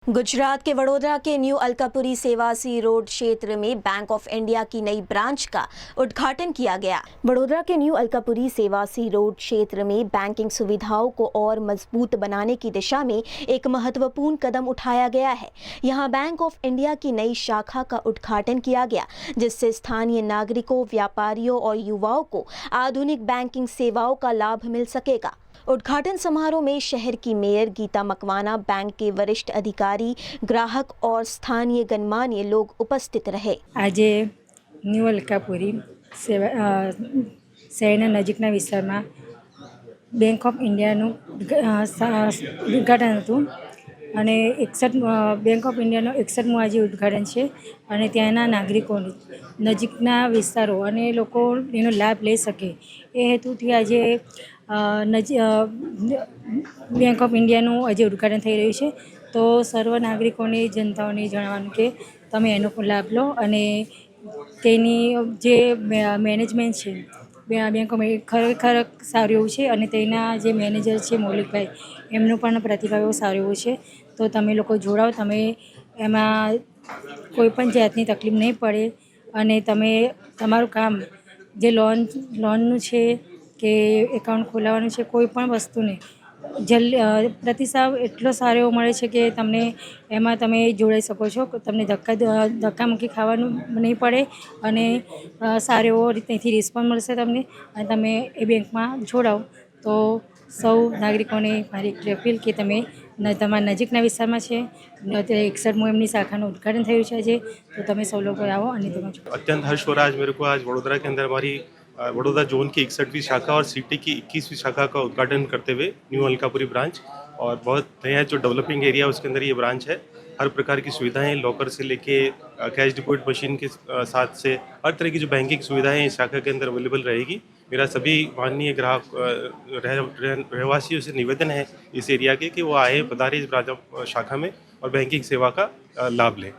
गुजरात के वडोदरा के new Alkapuri सेवासी road क्षेत्र में बैंक ऑफ इंडिया की नई ब्रांच का उद्घाटन किया गया। वडोदरा के न्यू अलकापुरी सेवासी रोड क्षेत्र में बैंकिंग सुविधाओं को और मजबूत बनाने की दिशा में एक महत्वपूर्ण कदम उठाया गया है। यहां बैंक ऑफ इंडिया की नई शाखा का उद्घाटन किया गया, जिससे स्थानीय नागरिकों, व्यापारियों और युवाओं को आधुनिक बैंकिंग सेवाओं का लाभ मिल सकेगा। उद्घाटन समारोह में शहर की मेयर गीता मकवाना, बैंक के वरिष्ठ अधिकारी, ग्राहक और स्थानीय गणमान्य लोग उपस्थित रहे। आज न्यू अलकापुरी शहरना नजीकना विस्तारमा बैंक ऑफ इंडियाનું ઉદ્ઘાટન હતું અને 61 बैंक ऑफ इंडियाનું 61મું આજે ઉદ્ઘાટન છે અને ત્યાંના નાગરિકોને નજીકના વિસ્તારો અને લોકો એનો લાભ લઈ શકે એ હેતુથી આજે बैंक ऑफ इंडियाનું આજે ઉદ્ઘાટન થઈ રહ્યું છે। તો સર્વ નાગરિકોને, જનતાઓને જણાવવાનું કે તમે એનો પણ લાભ લો અને તેની જે મેનેજમેન્ટ છે बैंक ऑफ ખરેખર સારું એવું છે અને તેના જે મેનેજર છે મૌલિકભાઈ, એમનો પણ પ્રતિભાવ એવો સારો એવો છે। તો તમે લોકો જોડાઓ, તમે એમાં કોઈ પણ જાતની તકલીફ નહીં પડે અને તમે તમારું કામ જે લોનનું છે કે એકાઉન્ટ ખોલાવવાનું છે, કોઈ પણ વસ્તુને પ્રતિસાદ એટલો સારો એવો મળે છે કે તમને એમાં તમે જોડાઈ શકો છો। તમને ધક્કામુક્કી ખાવાનું નહીં પડે અને સારો એવો ત્યાંથી રિસ્પોન્સ મળશે તમને અને તમે એ બેંકમાં જોડાઓ। તો સૌ નાગરિકોને મારી એક અપીલ કે તમે તમારા નજીકના વિસ્તારમાં છે, અત્યારે 61મું એમની શાખાનું ઉદ્ઘાટન થયું છે આજે, તો તમે સૌ લોકો આવો અને તમે अत्यंत हर्ष हो रहा है आज मेरे को। आज वडोदरा के अंदर हमारी वडोदरा जोन की 61वीं शाखा और सिटी की 21वीं शाखा का उद्घाटन करते हुए न्यू अलकापुरी ब्रांच, और बहुत नया जो डेवलपिंग एरिया उसके अंदर ये ब्रांच है। हर प्रकार की सुविधाएं, लॉकर से लेके कैश डिपॉजिट मशीन के साथ से हर तरह की जो बैंकिंग सुविधाएं इस शाखा के अंदर अवेलेबल रहेगी। मेरा सभी माननीय ग्राहक रहवासियों से निवेदन है इस एरिया के कि वो आए, पधारे इस शाखा में और बैंकिंग सेवा का लाभ लें।